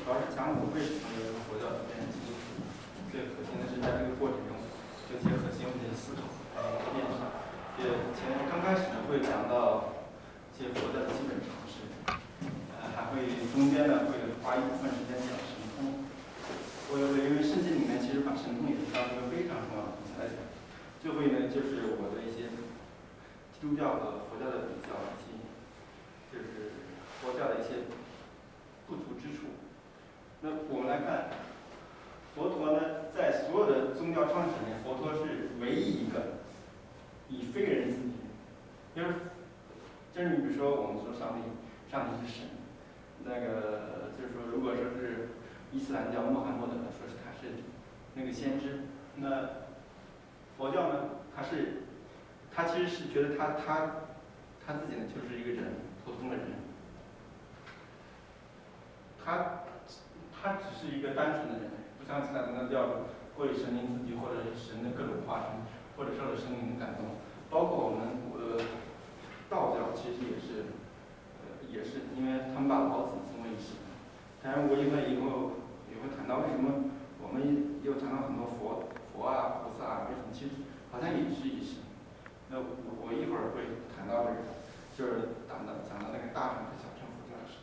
主要是讲我为什么有佛教变成基督徒，最核心的是在这个过程中有些核心问题的思考练习。刚开始呢会讲到一些佛教的基本常识，还会中间呢会花一部分时间讲神通。我因为圣经里面其实把神通也是当一个非常重要的东西来讲。最后呢就是我的一些基督教和佛教的比较，以及就是佛教的一些不足之处。那我们来看，佛陀呢，在所有的宗教创始里面，佛陀是唯一一个以非人自居。就是你比如说，我们说上帝是神，那个就是说，如果说是伊斯兰教穆罕默德说是他是那个先知，那佛教呢，他其实是觉得他自己呢就是一个人，普通的人，他只是一个单纯的人，不像其他宗教过于神灵自居，或者是神的各种化身，或者受到神灵的感动。包括我们道教其实也是因为他们把老子尊为神。当然，我以后也会谈到为什么我们又谈到很多佛啊、菩萨啊，为什么其实好像也是一神。那我一会儿会谈到这个，就是讲到那个大乘和小乘佛教的事。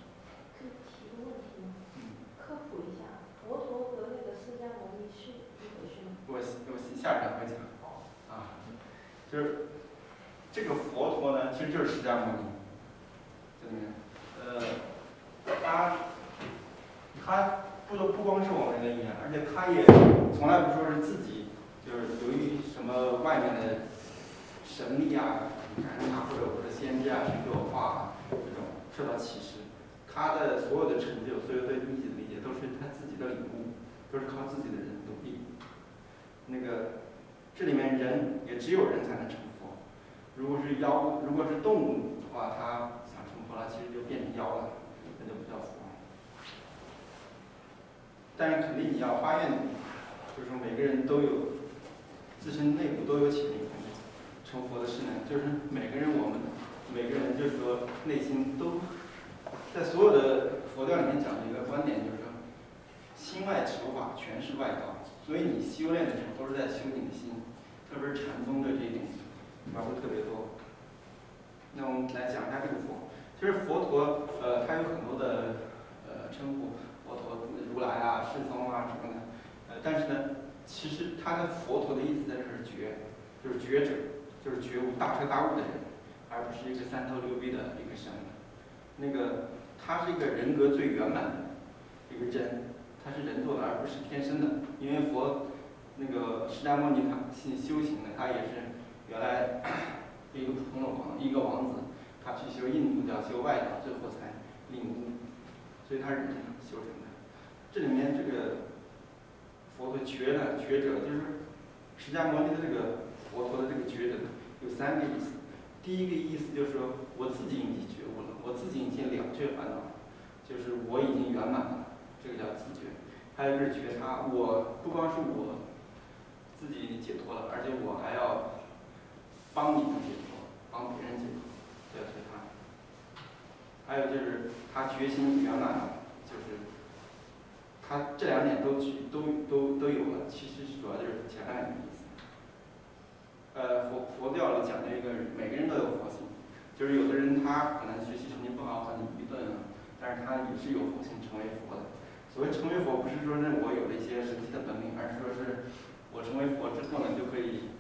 可以提个问题吗？科普一下，佛陀和那个释迦牟尼是一回事吗？我下场会讲啊，就是这个佛陀呢，其实就是释迦牟尼，这里面，他不光是我们人的语言，而且他也从来不说是自己就是由于什么外面的神力啊、感应啊，或者先知啊、神给我化这种受到启示。他的所有的成就，所有对东西的理解，都是他自己的领悟，都是靠自己的人努力。那个这里面人也只有人才能成佛，如果是动物的话，它想成佛了，其实就变成妖了，那就不叫佛。但是肯定你要发愿努力，就是说每个人都有自身内部都有潜力成佛的势能，就是我们每个人就是说内心都在所有的佛教里面讲的一个观点，就是说心外求法，全是外道。所以你修炼的时候都是在修你的心，特别是禅宗的这一点描述特别多。那我们来讲一下这个佛，其实佛陀他有很多的称呼，佛陀、如来啊、世宗啊什么的，但是呢，其实他的佛陀的意思在这是觉，就是觉者，就是觉悟大彻大悟的人，而不是一个三头六臂的一个神。那个他是一个人格最圆满的一个真，他是人做的，而不是天生的。因为那个释迦牟尼他修行的，他也是原来一个普通的王子，他去修印度教、修外道，最后才领悟，所以他是人修成的。这里面这个佛陀觉者，就是释迦牟尼的这个佛陀的这个觉者有三个意思。第一个意思就是说，我自己已经觉悟了，我自己已经了却烦恼了，就是我已经圆满了，这个叫自觉。还有就是觉他，我不光是我自己解脱了，而且我还要帮你们解脱，帮别人解脱，这叫觉他。还有就是他决心圆满了，就是他这两点都有了，其实主要就是前两点的意思。佛教里讲的一个每个人都有佛性，就是有的人他可能学习成绩不好，很愚钝，但是他也是有佛性成为佛的。所谓成为佛，不是说是我有了一些神奇的本领，而是说是我成为佛之后呢，就可以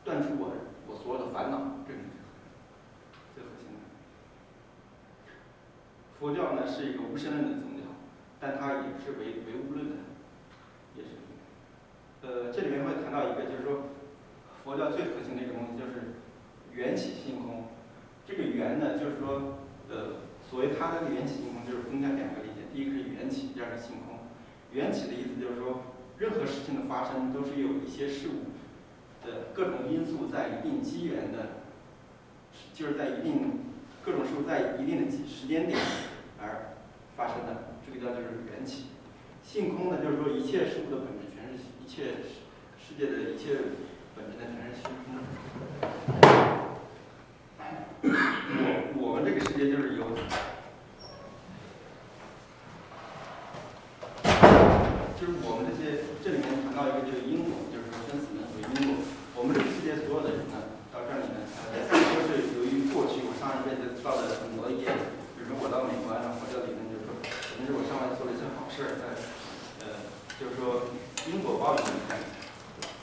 断除我所有的烦恼，这是最核心的。佛教呢是一个无神论的宗教，但它也是唯物论的，也是。这里面会谈到一个，就是说佛教最核心的一个东西就是缘起性空。这个缘呢，就是说所谓它的缘起性空，就是分开两个理解，第一个是缘起，第二个是性空。缘起的意思就是说，任何事情的发生都是有一些事物的各种因素在一定机缘的，就是在各种事物在一定的时间点而发生的，这个叫就是缘起。性空呢，就是说一切事物的本质全是一切世界的一切本质呢全是虚空的。我们这个世界就是由就是我们这里面谈到一个就是因果，就是说生死呢属于因果。我们这个世界所有的人呢，到这里呢，都是由于过去我上一辈子造的很多业，比如说我到美国然后这里面就是说，可能是我上来做了一些好事，就是说因果报应的概念，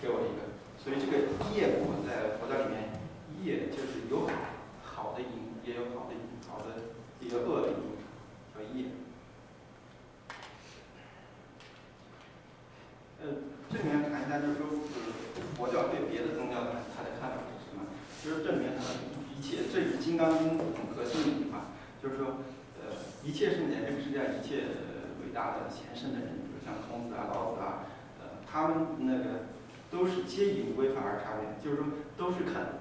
给我一个，所以这个业果在佛教里面，业就是有好的因，也有好的因，好的一个恶的因，叫业。这里面谈一下，就是说，佛教对别的宗教的它的看法是什么？就是这里面一切，这是《金刚经》很核心的一句话，就是说，一切圣贤，这个世界上一切伟大的贤圣的人，比如像孔子啊、老子啊，他们那个都是皆以无为法而差别，就是说都是看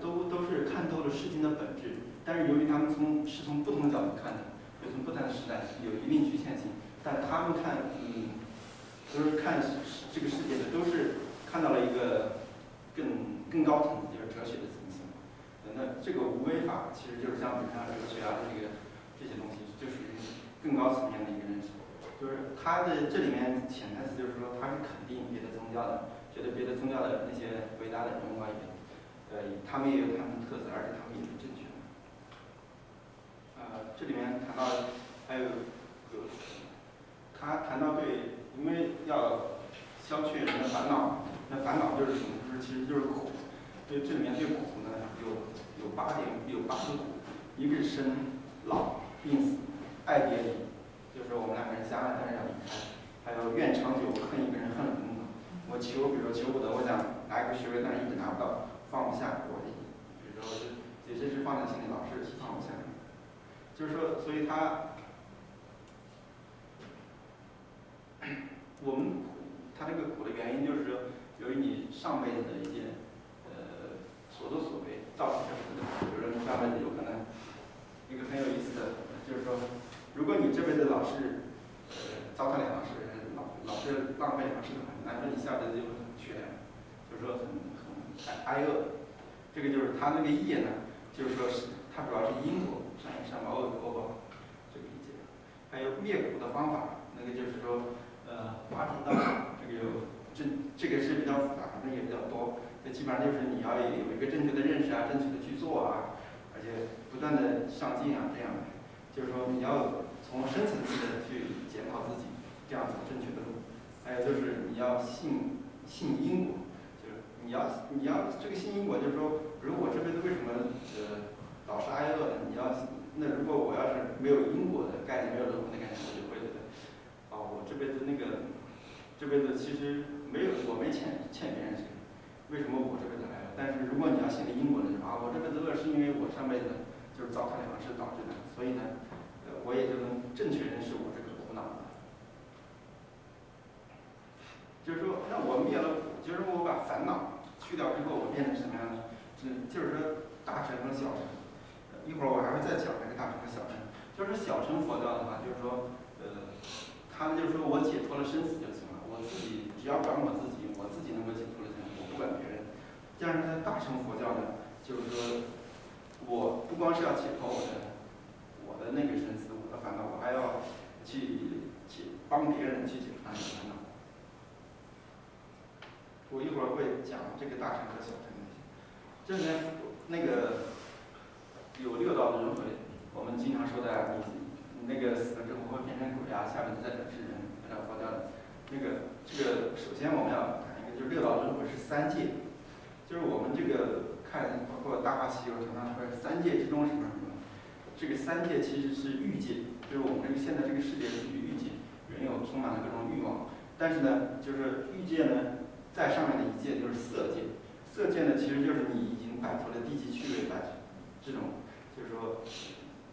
透了世间的本质，但是由于他们是从不同的角度看的，就从不同的时代有一定局限性，但他们看，都是看这个世界的，都是看到了一个更高层次，就是哲学的层次。那这个无为法其实就是像比如像哲学啊这些东西，就属于更高层面的一个认识。就是它的这里面潜台词就是说，它是肯定别的宗教的，觉得别的宗教的那些伟大的人物啊他们也有他们的特色，而且他们也是正确的。这里面谈到还有他谈到对。因为要消去人的烦恼，那烦恼就是什么？其实就是苦。对，这里面对苦呢有8个苦，一个是生、老、病死、爱别离，就是我们2个人相爱但是要离开，还有怨长久，恨一个人恨了很久。我比如说求不得，我想拿一个学位，但是一直拿不到，放不下，比如说有些事放在心里，老是放不下。就是说，所以他这个苦的原因就是说，由于你上辈子的一些所作所为造成的苦。比如说你上辈子有可能一个很有意思的，就是说，如果你这辈子老是糟蹋粮食，老是浪费粮食的话，难说你下辈子就会很缺粮，就是说很挨饿。这个就是他那个业呢，就是说是它主要是因果，善有善报，恶有恶报，这个理解。还有灭苦的方法，那个就是说。八正道这个是比较复杂，反正也比较多。这基本上就是你要有一个正确的认识啊，正确的去做啊，而且不断的上进啊，这样的。就是说你要从深层次的去检讨自己，这样走正确的路。还有就是你要信因果，就是你要这个信因果，就是说，如果这辈子为什么老是挨饿的，那如果我要是没有因果的概念，没有轮回的概念，我就会觉得。我这辈子其实我没欠别人谁，为什么我这辈子来了？但是如果你要信了因果的话，我这辈子饿是因为我上辈子就是糟蹋粮食导致的，所以呢，我也就能正确认识我这个苦恼了。就是说，让我灭了苦，就是我把烦恼去掉之后，我变成什么样呢？就是说大乘和小乘。一会儿我还会再讲这个大乘和小乘。就是小乘佛教的话，就是说，他们就是说我解脱了生死就行了，我自己只要管我自己能够解脱了就行，我不管别人。但是在大乘佛教呢，就是说我不光是要解脱我的那个生死，我的烦恼，我还要去帮别人去解脱他的烦恼。我一会儿会讲这个大乘和小乘的。这里面那个有6道轮回，我们经常说的你那个死了之后会变成鬼啊，下辈子再转世人，按照佛教的。这个首先我们要谈一个，就是6道轮回是3界，就是我们这个看包括《大话西游》常常说3界之中什么什么，这个3界其实是欲界，就是我们现在这个世界属于欲界，人有充满了各种欲望，但是呢，就是欲界呢，再上面的一界就是色界，色界呢其实就是你已经摆脱了低级趣味这种，就是说，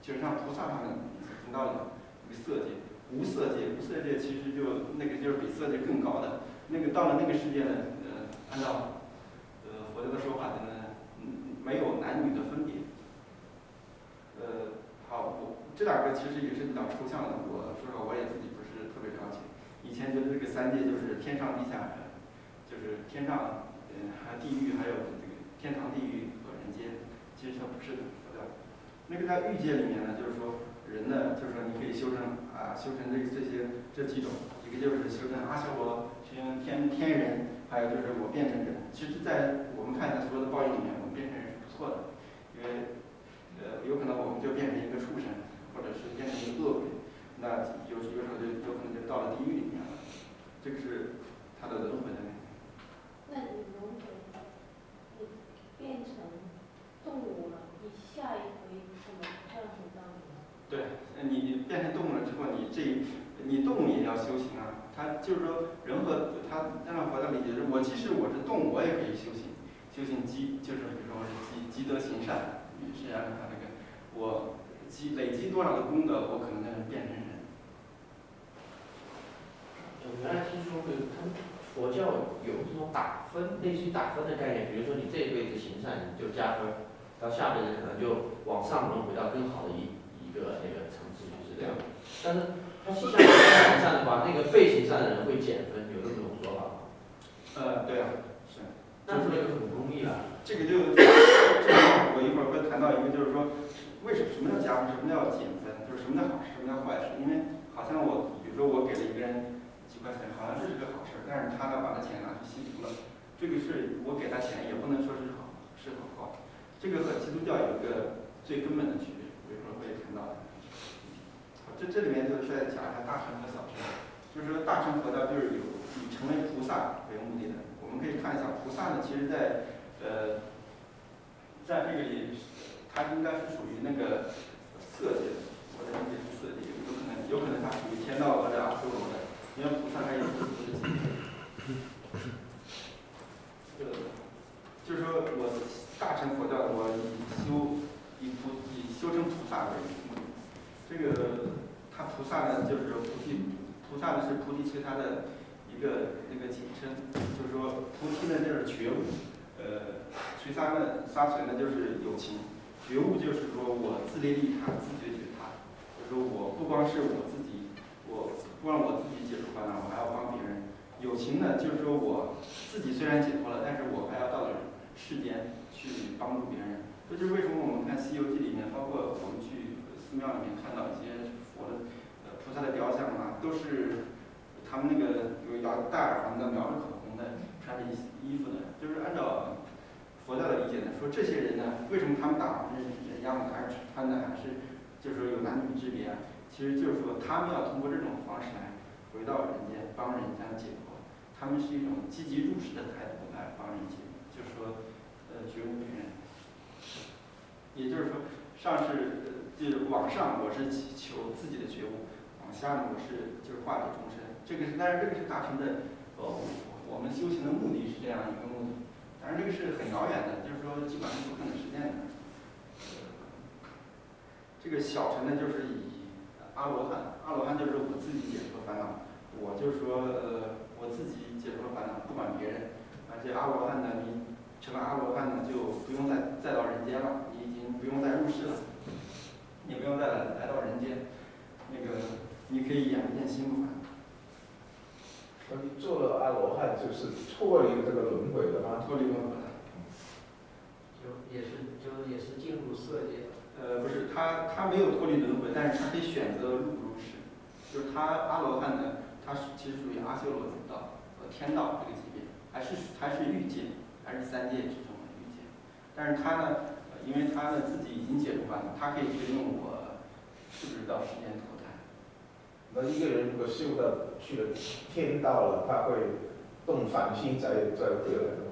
就是像菩萨他们所听到的这个色界。无色界其实就是比色界更高的那个，到了那个世界呢，按照佛教的说法呢，没有男女的分别。好，这2个其实也是比较抽象的，我说实话我也自己不是特别了解。以前觉得这个3界就是天上地下，就是天上还地狱，还有这个天堂、地狱和人间，其实它不是的，佛教。那个在欲界里面呢，就是说人呢，就是说你可以修成啊修成这几种，一个就是修成阿修罗，修成天人，还有就是我变成人。其实，在我们看一下所有的报应里面，我们变成人是不错的，因为有可能我们就变成一个畜生，或者是变成一个恶鬼，那有时候就有可能就到了地狱里面了。这个是它的轮回的那个。那你轮回，你变成动物了，你下一回怎么转回到你呢？对，你变成动物了之后，你动物也要修行啊。它就是说，人和它按照佛教理解，就是即使我是动物，我也可以修行，就是比如说积德行善，也是按照它那个我累积多少的功德，我可能才能变成人。我原来听说过，他们佛教有这种打分，类似于打分的概念，比如说你这一辈子行善，你就加分，到下辈子可能就往上轮回到更好的一个那个层次，就是这样。但是他像行善的话，那个被行善的人会减分，有这种说法吗？对啊，是。那是一个很功利了。这个我一会儿会谈到一个，就是说什么叫加分，什么叫减分，就是什么叫好事，什么叫坏事。因为好像比如说我给了一个人几块钱，好像这是个好事，但是他呢把他钱拿去吸毒了，这个是我给他钱也不能说是好是好。这个和基督教有一个最根本的区别，我一会儿会谈到的。这里面就是在讲一下大乘和小乘，就是说大乘佛教就是以成为菩萨为目的的。我们可以看一下菩萨呢，其实在这个里，它应该是属于那个色界的，我的理解是色界，有可能它属于天道或者阿修罗的，因为菩萨还有不同的境界。就是说我大乘佛教我以修成菩萨为目的，这个他菩萨呢就是菩萨呢是菩提伽他的一个那个简称，就是说菩提呢就是觉悟，垂沙垂呢就是有情，觉悟就是说我自利利他，自觉觉他，就是说我不光是我自己，我不让我自己解除烦恼，我还要帮别人。有情呢就是说我自己虽然解脱了，但是我还要到世间去帮助别人。这就是为什么我们看《西游记》里面，包括我们去寺庙里面看到一些菩萨的雕像啊，都是他们那个有戴耳环的、描着口红的、穿着衣服的，就是按照佛教的理解呢，说这些人呢，为什么他们打扮成人样子，还是穿的还是就是说有男女之别啊？其实就是说他们要通过这种方式来回到人间，帮人家解脱。他们是一种积极入世的态度来帮人解脱，就是说觉悟别人。也就是说，就是往上我是求自己的觉悟，往下呢我就是化解众生。但是这个是大乘的，我们修行的目的是这样一个目的。当然这个是很遥远的，就是说基本上是不可能实现的。这个小乘呢，就是以阿罗汉就是我自己解脱烦恼，我就是说我自己解脱烦恼，不管别人。而且阿罗汉呢，你成了阿罗汉呢，就不用再到人间了，你已经不用再入世了，你不用再来到人间，那个你可以眼不见心不烦。那你做了阿罗汉，就是脱离这个轮回了吗？脱离轮回了。也是进入色界了。不是，他没有脱离轮回，但是他可以选择入不入世。就是他阿罗汉呢，他其实属于阿修罗境道和天道这个级别，还是欲界，还是三界之中的欲界。但是他呢，因为他呢自己已经解除烦恼，他可以决定我是不是到世间投胎。那一个人如果修到去了天道了，他会动凡心再回来吗？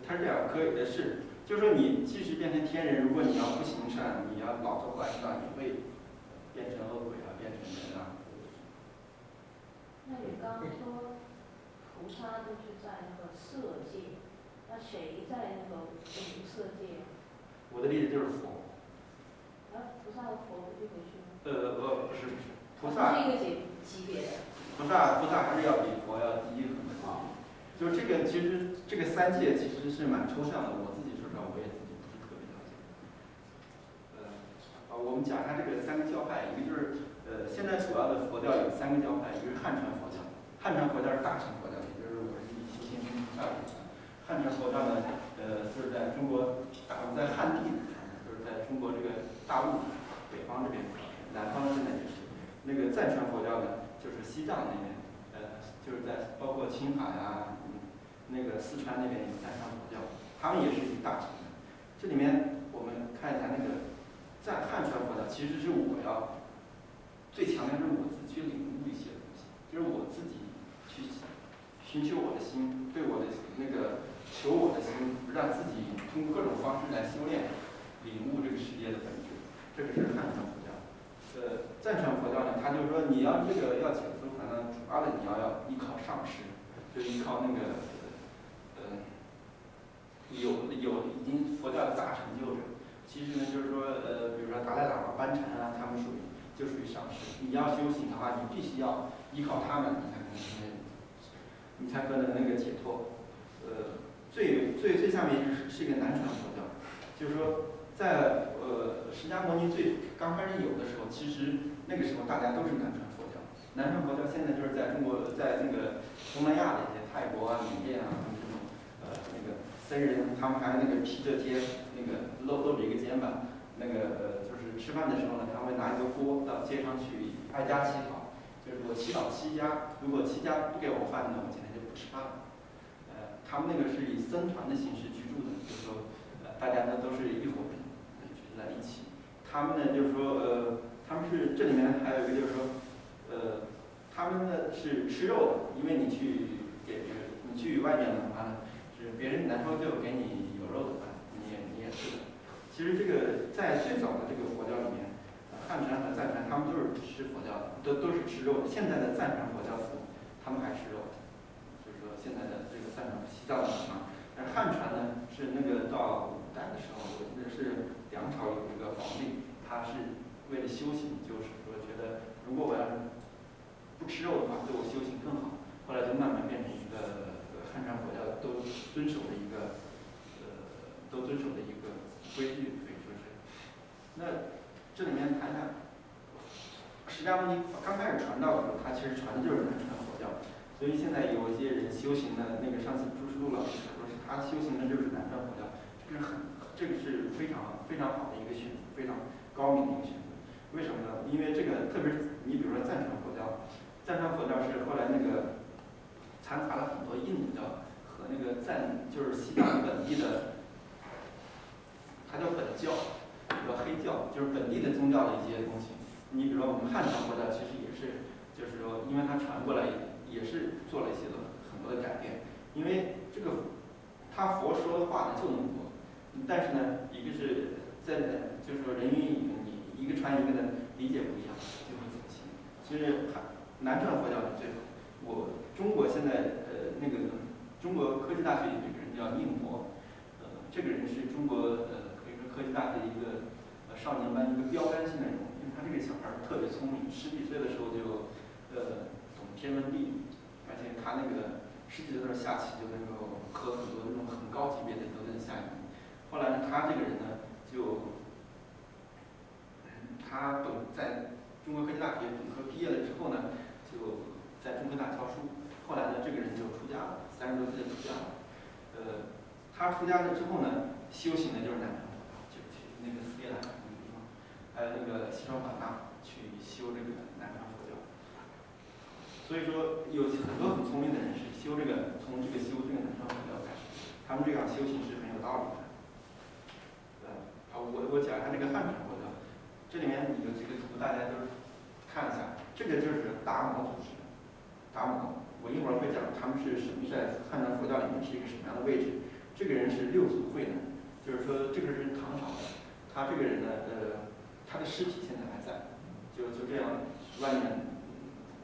他是这样，可以的是。就是说，你即使变成天人，如果你要不行善，你要老做坏事，那你会变成恶鬼啊，变成人啊。那你刚说菩萨都是在那个色界，那谁在那个无色界？我的例子就是佛。菩萨和佛不一回事吗？不是，菩萨是一个级别的。菩萨还是要比佛要低很多。就这个，其实这个三界其实是蛮抽象的，我自己说实话我也自己不是特别了解。我们讲一下这个三个教派，一个就是现在主要的佛教有三个教派，一个是汉传佛教，汉传佛教是大乘佛教，也就是我是以修行菩萨为主。汉传佛教呢，就是在中国在汉地，就是在中国这个大陆北方这边，南方现在也是。那个藏传佛教呢，就是西藏那边，就是在包括青海啊，那个四川那边有藏传佛教，他们也是一大城的。这里面我们看一下那个汉传佛教，其实是我要最强调是我自己去领悟一些东西，就是我自己去寻求我的心，对我的那个求我的心，让自己通过各种方式来修炼，领悟这个世界的本质。这个是汉传佛教。藏传佛教呢，它就是说你要这个要解脱，可能主要的你要依靠上师，就依靠那个有已经佛教的大成就者。其实呢，就是说比如说达赖喇嘛、班禅啊，他们属于上师。你要修行的话，你必须要依靠他们，你才可能那个解脱。最下面是一个南传佛教，就是说在释迦牟尼刚开始有的时候，其实那个时候大家都是南传佛教。南传佛教现在就是在中国，在那个东南亚的一些泰国啊、缅甸啊，他们这种那个僧人，他们还那个披着肩，那个露着一个肩膀，那个就是吃饭的时候呢，他们会拿一个锅到街上去挨家乞讨，就是我祈祷7家，如果7家不给我饭呢，我今天就不吃饭了。他们那个是以僧团的形式居住的，就是说大家呢都是一伙人聚在一起。他们呢就是说他们是这里面还有一个就是说他们呢是吃肉的，因为你去外面的话呢，是别人来说就给你有肉的饭，你也吃的。其实这个在最早的这个佛教里面，汉传和藏传他们都是吃佛教的，都是吃肉的。现在的藏传佛教徒他们还吃肉的，就是说现在的这个藏传西藏的嘛。但汉传呢是那个到古代的时候，我记得是梁朝有一个皇帝，他是为了修行，就是说觉得如果我要不吃肉的话，对我修行更好。后来就慢慢变成一个汉传佛教都遵守的一个规矩，可以说是。那这里面谈谈释迦牟尼刚开始传道的时候，他其实传的就是南传佛教，所以现在有一些人修行的，那个上次朱师路老师说是他修行的就是南传佛教，这个是非常非常好的一个选择，非常高明的一个选择。为什么呢？因为这个特别是你比如说藏传佛教，藏传佛教是后来那个掺杂了很多印度教和那个就是西藏本地的，它叫本教，叫黑教，就是本地的宗教的一些东西。你比如说我们汉传佛教其实也是，就是说因为它传过来也是做了一些很多的改变，因为这个他佛说的话呢就那么多，但是呢一个是就是说人云亦云，你一个传一个的理解不一样，就会走心。其实南传佛教是最好。中国现在那个中国科技大学有一个人叫宁波，这个人是中国可以说科技大学一个少年班一个标杆性的人物，因为他这个小孩特别聪明，10几岁的时候就懂天文地理，而且他那个10几岁的时候下棋就能够和很多那种很高级别的都能下赢。后来呢，他这个人呢他在中国科技大学本科毕业了之后呢，就在中科大教书。后来呢，这个人就出家了，30多岁就出家了。他出家了之后呢，修行的就是南传佛教，就去那个斯里兰卡那个地方，还有那个西双版纳去修这个南传佛教。所以说，有很多很聪明的人是从这个修这个南传佛教开始，他们这样修行是很有道理的。我讲一下这个汉传佛教，这里面有几个图，大家都看一下。这个就是达摩祖师，达摩，我一会儿会讲他们是在汉传佛教里面是一个什么样的位置。这个人是六祖慧能，就是说这个是唐朝的，他这个人呢，他的尸体现在还在，就这样外面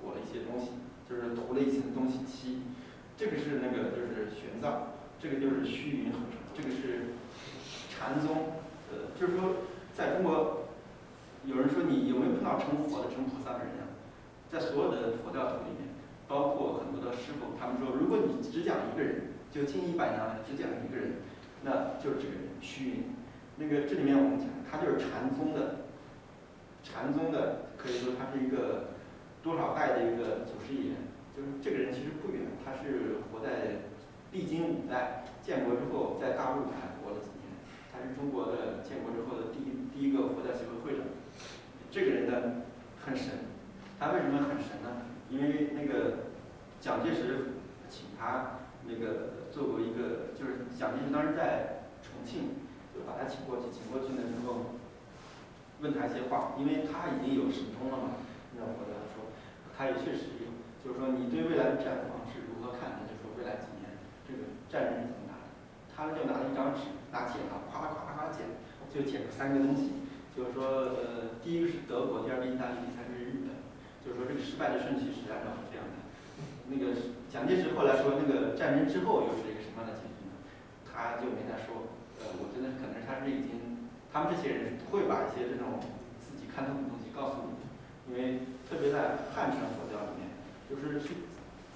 裹了一些东西，就是涂了一层东西漆。这个是那个就是玄奘，这个就是虚云和尚，这个是禅宗。就是说，在中国，有人说你有没有碰到成佛的、成菩萨的人啊？在所有的佛教徒里面，包括很多的师傅，他们说，如果你只讲一个人，就近100年来只讲一个人，那就是这个人虚云。那个这里面我们讲，他就是禅宗的可以说他是一个多少代的一个祖师爷。就是这个人其实不远，他是活在历经5代，建国之后在大陆还活了几年。他是中国的建国之后的第一个佛教协会会长。这个人呢很神，他为什么很神呢？因为那个蒋介石请他那个做过一个，就是蒋介石当时在重庆，就把他请过去，呢之后问他一些话，因为他已经有神通了嘛，那我跟他说，他也确实有，就是说你对未来的展望是如何看的？就是说未来几年这个战争是怎么打的？他就拿了一张纸，拿剪刀夸啦夸啦夸啦剪，就剪出3个东西，就是说第一个是德国，第二个意大利，第三个是日本，就是说这个失败的顺序是按照这样的。那个蒋介石后来说，那个战争之后又是一个什么样的结局呢？他就没再说。我觉得可能他是已经，他们这些人不会把一些这种自己看透的东西告诉你的，因为特别在汉传佛教里面，就是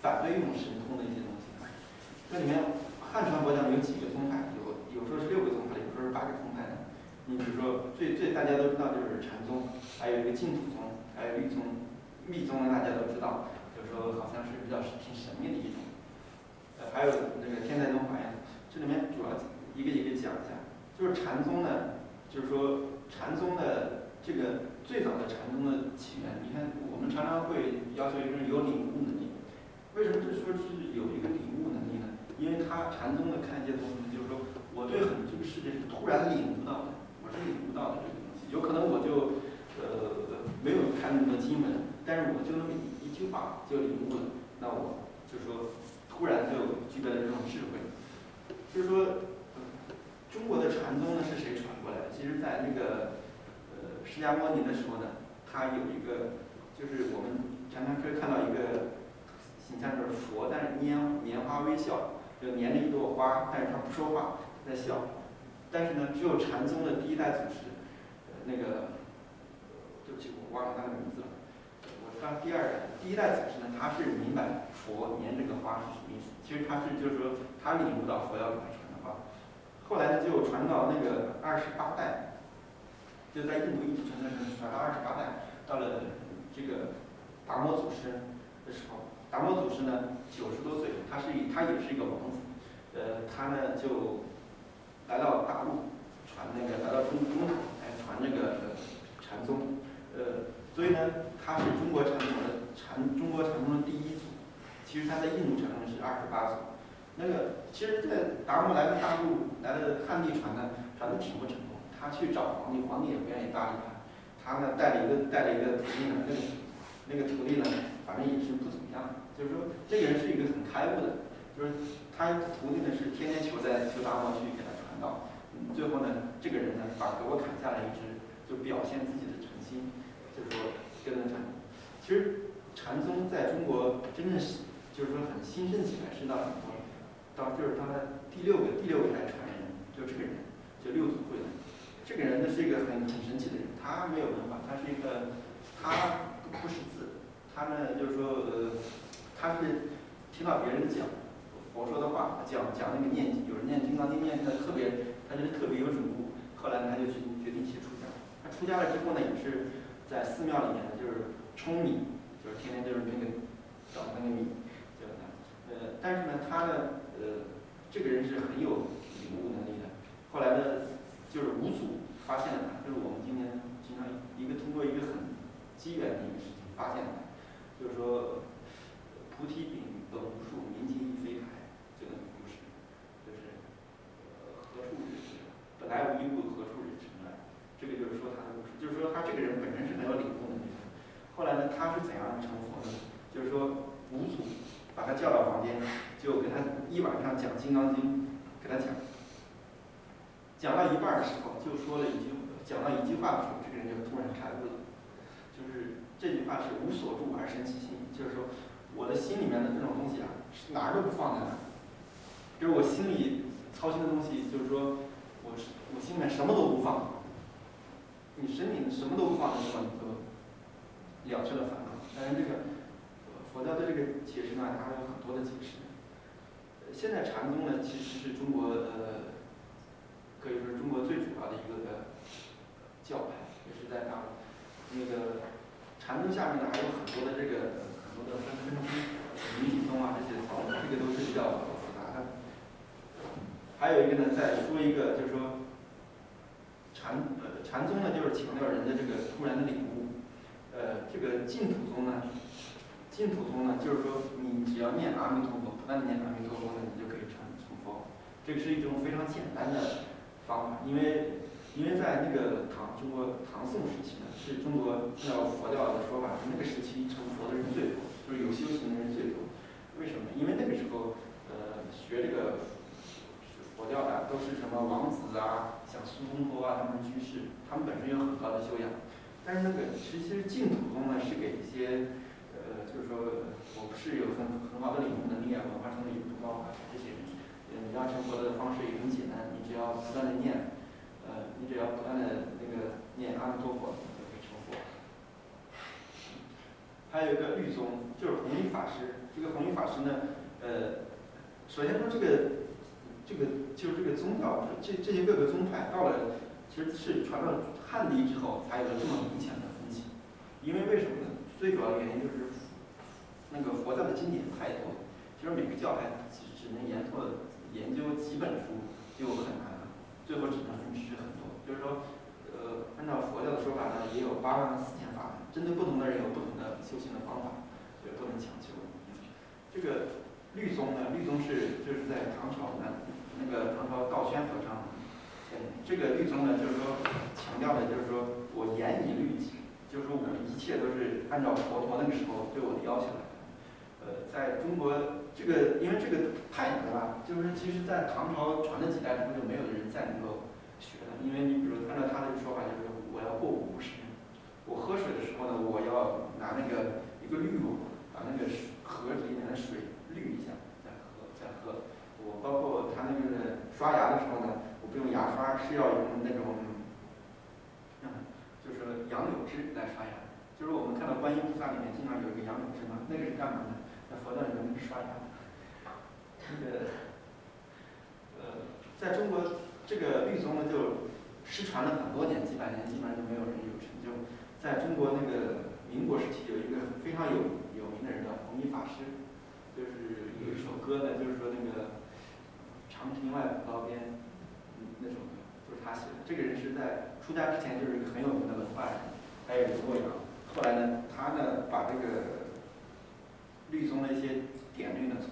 反对用神通的一些东西。这里面汉传佛教有几个宗派，有说是6个宗派，有说是8个宗派的。你比如说最大家都知道就是禅宗，还有一个净土宗，还有密宗。密宗呢大家都知道，就是说好像是比较挺神秘的一种。还有那个天台宗、华严，这里面主要一个讲一下。就是禅宗呢，就是说禅宗的这个最早的禅宗的起源，你看我们常常会要求一个人有领悟能力。为什么说是有一个领悟能力呢？因为他禅宗的看一些东西，就是说我对这个世界是突然领悟到的，我是领悟到的这个东西。有可能我就没有看那么多经文，但是我就那么一句话就领悟了，那我就说突然就具备了这种智慧。就是说，中国的禅宗呢是谁传过来的？其实，在那个释迦牟尼的时候呢，他有一个，就是我们常常可以看到一个形象，就是佛在拈花微笑，就拈着一朵花，但是他不说话，在笑。但是呢，只有禅宗的第1代祖师，那个对不起，我忘了他的名字了。我刚第1代祖师呢，他是明白佛拈这个花是什么意思。其实他是就是说他领悟到佛要给他传的话。后来呢，就传到那个28代，就在印度一直传到28代，到了这个达摩祖师的时候，达摩祖师呢90多岁，他也是一个王子，他呢就来到大陆来到中土来传这个禅宗，所以呢，他是中国禅宗的第1祖，其实他在印度禅宗是28祖。那个其实，在达摩来到大陆来的汉地传的挺不成功。他去找皇帝，皇帝也不愿意搭理他。他呢带了一个徒弟呢，那个徒弟呢，反正也是不怎么样。就是说，这个人是一个很开悟的，就是他徒弟呢是天天求达摩去给他传道。最后呢，这个人呢把胳膊砍下来一只，就表现自己的诚心，就是说跟着禅。其实禅宗在中国真正是就是说很兴盛起来是到什么？就是他的第六个代传人，就这个人，就6祖慧能。这个人呢是一个很神奇的人，他没有文化，他不识字，他呢就是说他是听到别人讲佛说的话，讲那个念经，有人念金刚经念的他就是特别有领悟。后来呢他就决定去出家。他出家了之后呢，也是在寺庙里面呢，就是舂米，就是天天就是那个找那个米，但是呢他呢这个人是很有领悟能力的。后来呢，就是五祖发现了他，就是我们今天经常通过一个很机缘的一个事情发现了他，就是说菩提饼本无树，明镜亦非台这个故事，就是何处惹尘埃，本来无一物，何处惹尘埃。这个就是说他的故事，就是说他这个人本身是很有领悟能力的。后来呢，他是怎样成佛的？就是说五祖把他叫到房间，就给他一晚上讲《金刚经》，给他讲到一半的时候，讲到一句话的时候，这个人就突然开悟了。就是这句话是无所住而生其心，就是说我的心里面的这种东西啊，是哪儿都不放在哪儿。就是我心里操心的东西，就是说我心里面什么都不放。你身体什么都不放的时候，你就了却了烦恼。但是这个佛教对这个解释呢，它还有很多的解释。现在禅宗呢，其实是中国可以说是中国最主要的一个教派，也是在大陆。那个禅宗下面呢，还有很多的分支，密体宗啊这些，这个都是比较复杂的。还有一个呢，再说一个，就是说禅宗呢，就是强调人的这个突然的领悟。这个净土宗呢，净土宗呢，就是说你只要念阿弥陀佛，不断地念阿弥陀佛呢，你就可以成佛。这个是一种非常简单的方法，因为在那个中国唐宋时期呢，是中国按照佛教的说法，那个时期成佛的人最多，就是有修行的人最多。为什么？因为那个时候，学这个佛教的都是什么王子啊，像苏东坡啊，他们居士，他们本身有很高的修养。但是那个其实净土宗呢，是给一些就是说我不是有很好的理论能力啊，文化程度也不高啊这些人，你要成佛的方式也很简单，你只要不断的念，你只要不断的那个念阿弥陀佛，你就可以成佛。还有一个律宗，就是弘一法师。这个弘一法师呢，首先说这个就是这个宗教，这些各个宗派到了，其实是传到汉地之后才有了这么明显的分歧。因为什么呢？最主要的原因就是那个佛教的经典太多了，其实每个教派只能研究几本书就很难了，最后只能分支很多。就是说，按照佛教的说法呢，也有84000法门，针对不同的人有不同的修行的方法，所以不能强求。这个律宗呢，律宗就是在唐朝呢，那个唐朝道宣和尚，这个律宗呢，就是说强调的就是说我严以律己。就是说我们一切都是按照佛陀那个时候对我的要求来的。在中国这个，因为这个太难了，就是其实，在唐朝传了几代之后，就没有人再能够学了。因为你比如按照他的说法，就是我要过50年，我喝水的时候呢，我要拿那个一个滤网，把那个河里面的水滤一下，再喝。我包括他那个刷牙的时候呢，我不用牙刷，是要用那种。就是杨柳枝来刷牙，就是我们看到观音菩萨里面经常有一个杨柳枝嘛，那个是干嘛的？在佛教里面那是刷牙的。在中国这个律宗呢就失传了很多年，几百年，基本上就没有人有成就。在中国那个民国时期，有一个非常有名的人叫弘一法师，就是有一首歌呢，就是说那个长亭外古道边，那首歌就是他写的。这个人是在出家之前就是一个很有名的文化人，还有刘洛阳。后来呢，他呢把这个律宗的一些典律呢从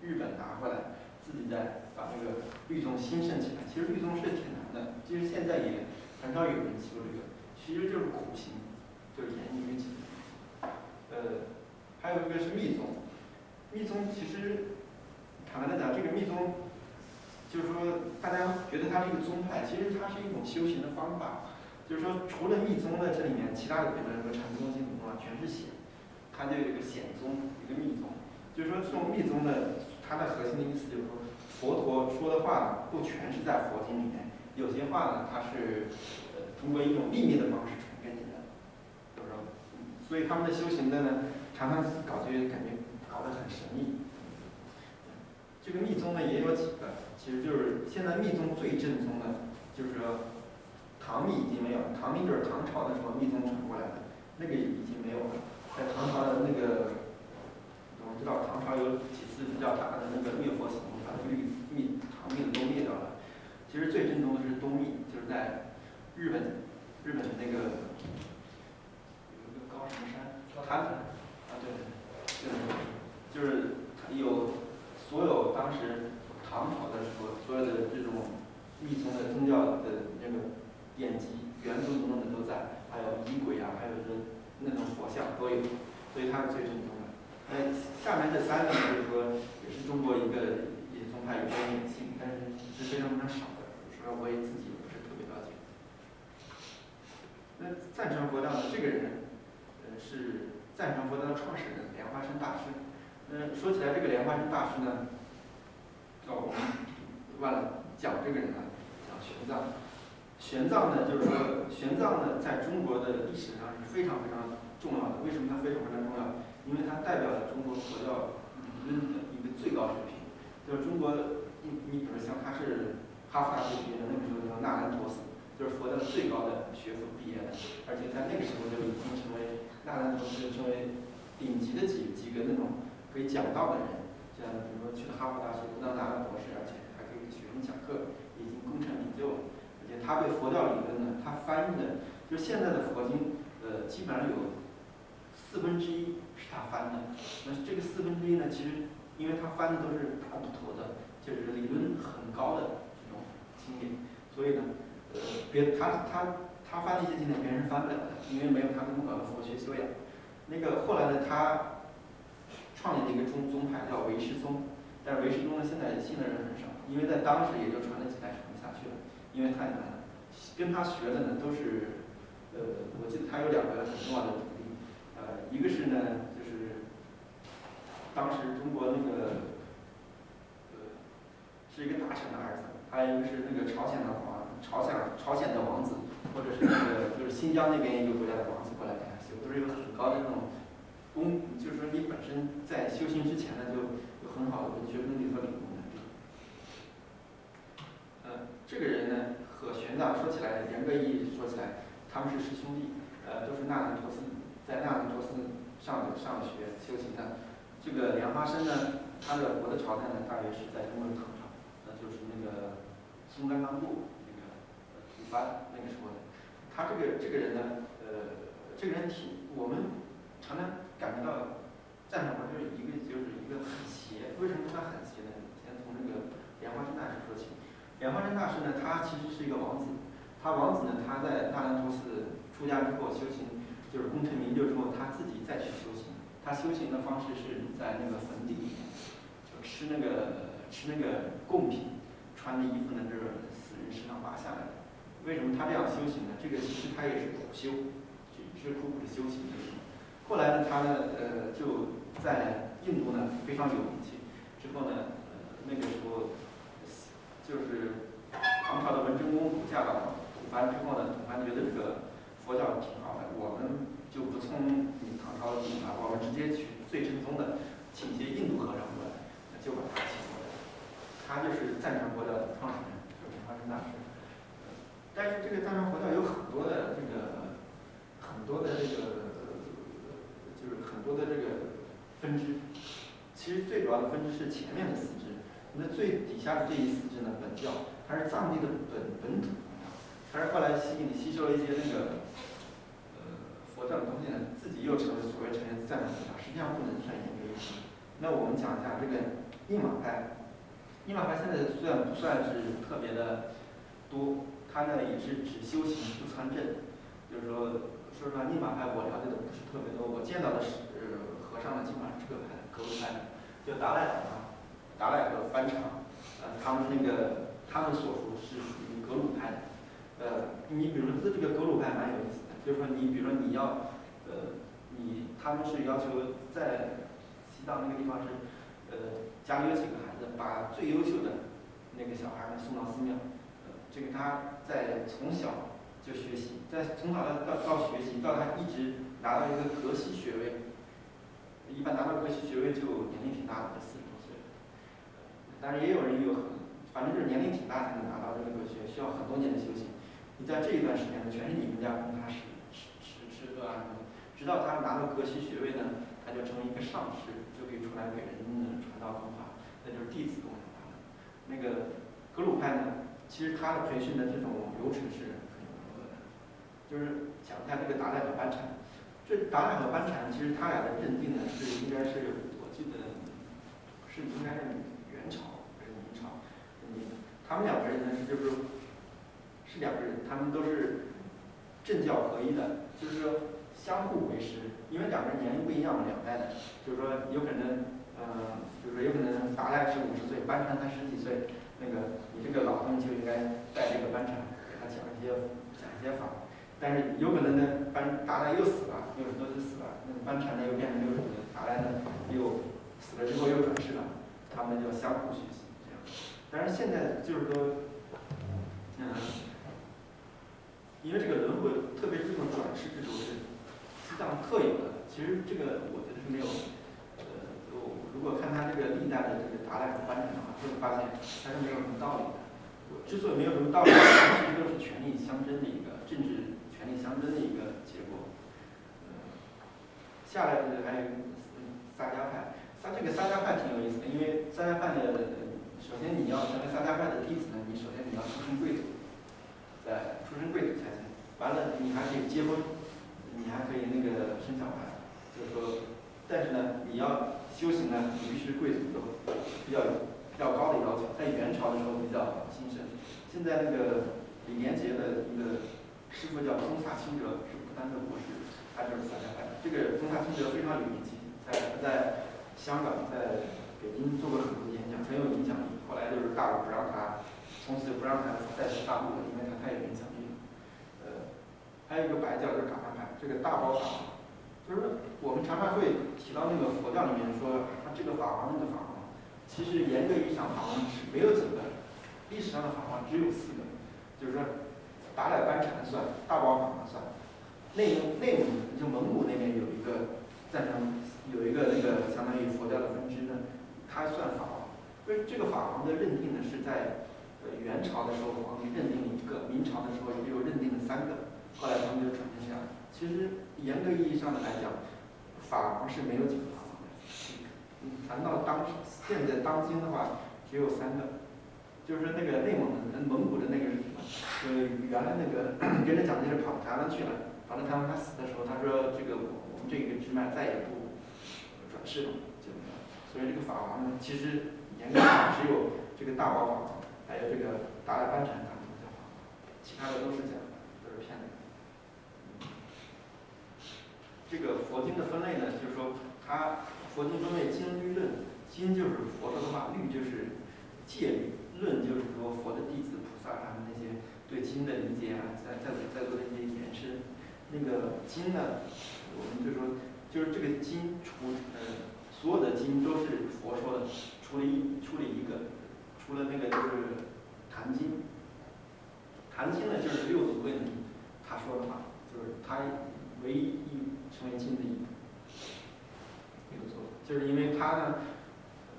日本拿回来，自己再把这个律宗兴盛起来。其实律宗是挺难的，其实现在也很少有人修这个，其实就是苦行，就是严以律己。还有一个是密宗，密宗其实坦白来讲，这个密宗就是说大家觉得它是一个宗派，其实它是一种修行的方法。就是说，除了密宗呢，这里面其他的，比如说禅宗、净土宗啊，全是显，它就有一个显宗，一个密宗。就是说，这种密宗呢，它的核心的意思就是说，佛陀说的话呢，不全是在佛经里面，有些话呢，它是通过一种秘密的方式传给你的，就是说，所以他们的修行的呢，常常感觉搞得很神秘。这个密宗呢也有几个，其实就是现在密宗最正宗的，就是说。唐密已经没有了，唐密就是唐朝的时候密宗传过来的，那个已经没有了。在唐朝的那个，我们知道唐朝有几次比较大的那个灭佛行动，把这个唐密的都灭掉了。其实最正宗的是东密，就是在日本的那个有一个高什么山，就是有所有当时唐朝的时候所有的这种密宗的宗教的那个。典籍原宗的都在，还有仪轨啊，还有那种佛像都有，所以它是最正宗的。下面这3个呢，就是说也是中国一个宗派有些隐性，但是是非常少的，说我也自己也不是特别了解。那赞成佛教的这个人，是赞成佛教的创始人莲花生大师。说起来这个莲花生大师呢，我们忘了讲这个人了，讲玄奘。玄奘呢，就是说，玄奘呢，在中国的历史上是非常非常重要的。为什么它非常非常重要？因为它代表了中国佛教理论的一个最高水平。就是中国，你比如像他是哈佛大学毕业的，那个时候叫纳兰陀寺，就是佛教最高的学府毕业的，而且在那个时候就已经成为纳兰陀寺成为顶级的几个那种可以讲道的人。像比如说去了哈佛大学，读到纳兰博士，而且还可以给学生讲课，已经功成名就了。他对佛教理论呢，他翻译的，就是现在的佛经，基本上有1/4是他翻的。那这个1/4呢，其实因为他翻的都是大部头的，就是理论很高的这种经典，所以呢，他翻的一些经典别人翻不了的，因为没有他那么高的佛学修养。那个后来呢，他创立了一个宗派叫唯识宗，但是唯识宗呢，现在信的人很少，因为在当时也就传了几代，传不下去了，因为太难了。跟他学的呢都是，我记得他有2个很重要的徒弟，一个是呢就是当时中国那个是一个大臣的儿子，还有一个是那个朝鲜的王子，或者是那个就是新疆那边一个国家的王子过来给他修，都是有很高的那种就是说你本身在修行之前呢就有很好的文学功底和理论能力。这个人呢和玄奘说起来，严格意义说起来，他们是师兄弟，都是那兰陀寺，在那兰陀寺上学修行的。这个莲花生呢，他的活的朝代呢，大约是在中国的唐朝，就是那个松赞干布那个吐蕃那个时候的。他这个人呢，这个人我们常常感觉到赞赏他就是一个很邪。为什么他很邪呢？先从那个莲花生大师说起。莲花生大师呢，他其实是一个王子。王子呢，他在那兰陀寺出家之后修行，就是功成名就之后，他自己再去修行。他修行的方式是在那个坟地里面，就吃那个贡品，穿的衣服呢就是死人身上拔下来的。为什么他这样修行呢？这个其实他也是苦修，是苦苦的修行。后来呢，他呢，就在印度呢非常有名气。之后呢，那个时候就是唐朝的文成公主嫁到吐蕃之后呢，吐蕃觉得这个佛教挺好的，我们就不从你唐朝的路了，我们直接去最正宗的，请一些印度和尚过来，就把他请过来。他就是赞传佛教的创始人，就是莲花生大师。但是这个藏传佛教有很多的这个就是很多的这个分支。其实最主要的分支是前面的4支，那最底下的这一4支呢，本教，它是藏地的本土，它是后来吸收了一些那个佛教的东西呢，自己又成为所谓成为藏传佛教，实际上不能算研究一支。那我们讲一下这个印马派。印马派现在虽然不算是特别的多，他呢也是只修行不参政，就是说实话，印马派我了解的不是特别多，我见到的是和尚呢基本上是这个派的，格鲁派的，就达赖和班禅，他们所属是属于格鲁派的。你比如说这个格鲁派蛮有意思的，就是说你比如说你要他们是要求在西藏那个地方是家里有几个孩子，把最优秀的那个小孩呢送到寺庙。这个他在从小就学习，从小到学习，到他一直拿到一个格西学位，一般拿到格西学位就年龄挺大的，40多岁。当然也有人反正就是年龄挺大才能拿到这个格学，需要很多年的修行。你在这一段时间呢，全是你们家供他吃喝啊什么的，直到他拿到格西学位呢，他就成为一个上师，就可以出来给人传道方法，那就是弟子供养他了。那个格鲁派呢，其实他的培训的这种流程是很有风格的，就是讲一下这个达赖和班禅。这达赖和班禅其实他俩的认定呢应该是我记得应该是元朝还是明朝认定的。他们2个人呢是2个人，他们都是政教合一的，就是说相互为师，因为2个人年龄不一样，2代的，就是说有可能达赖是50岁，班禅才10几岁，那个你这个老东就应该带这个班禅，给他讲一些法。但是有可能呢，达赖又死了，60多岁死了，那个班禅呢又变成60岁，达赖呢又死了之后又转世了，他们就相互学习这样。但是现在就是说，因为这个轮回，特别是这种转世制度是西藏特有的。其实这个我觉得是没有，如果看他这个历代的这个达赖和班禅的话，会发现它是没有什么道理的。之所以没有什么道理，其实都是权力相争的一个政治权力相争的一个结果。下来的还有萨迦派，这个萨迦派挺有意思的，因为萨迦派的首先你要成为萨迦派的弟子呢，你首先你要出身贵族，出身贵族才行。完了，你还可以结婚，你还可以那个生小孩，就是说但是呢，你要修行呢，你必须是贵族有比较高的要求。在元朝的时候比较兴盛，现在那个李连杰的一个师傅叫宗萨钦哲，是不丹的国师，他就是散家派。这个宗萨钦哲非常有名气，在香港、在北京做过很多演讲，很有影响力。后来就是大陆不让他，从此就不让他再去大陆了，因为他太有影响力了。还有一个白教就是噶当派，这个大包法王，就是我们常常会提到那个佛教里面说他这个法王那个法王，其实严格意义上法王是没有9个，历史上的法王只有4个，就是说达赖班禅算，大包法王算，内蒙就蒙古那边有一个赞成有一个那个相当于佛教的分支呢，他算法王。这个法王的认定呢是在元朝的时候皇帝认定了1个，明朝的时候又认定了3个。后来他们就转成这样。其实严格意义上的来讲，法王是没有9个法王的。谈到现在当今的话，只有3个，就是那个蒙古的那个是什么？原来那个跟着蒋介石跑到台湾去了，跑到台湾他死的时候，他说这个我们这个支脉再也不转世了，就那个。所以这个法王呢，其实严格上只有这个大宝法王，还有这个达赖班禅他们叫法王，其他的都是假的，都是骗人的。这个佛经的分类呢，就是说它佛经分为经律论，经就是佛的话，律就是戒律，论就是说佛的弟子菩萨他们那些对经的理解啊，再做的一些延伸。那个经呢，我们就说就是这个经所有的经都是佛说的，除了一个，除了那个就是坛经。坛经呢就是六祖慧能他说的话，就是他唯一成为经的一没有错，就是因为他呢，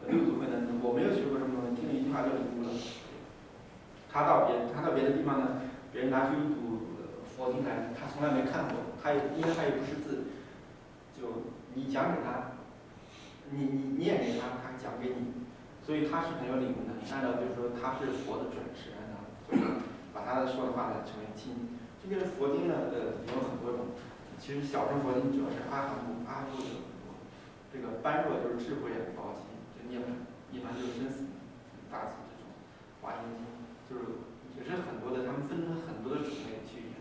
六祖慧能我没有学过这么多，听了一句话就领悟了。他到别的地方呢，别人拿出一部佛经来，他从来没看过，因为他也不识字，就你讲给他，你念给他，他讲给你，所以他是很有领悟的。按照就是说他是佛的转世，按照所以把他说的话呢成为经。这个佛经呢也有很多种。其实小乘佛经主要是阿含部的很多，这个般若就是智慧宝经，就涅槃就是生死大集这种华严经，就是也是很多的，他们分很多的种类去研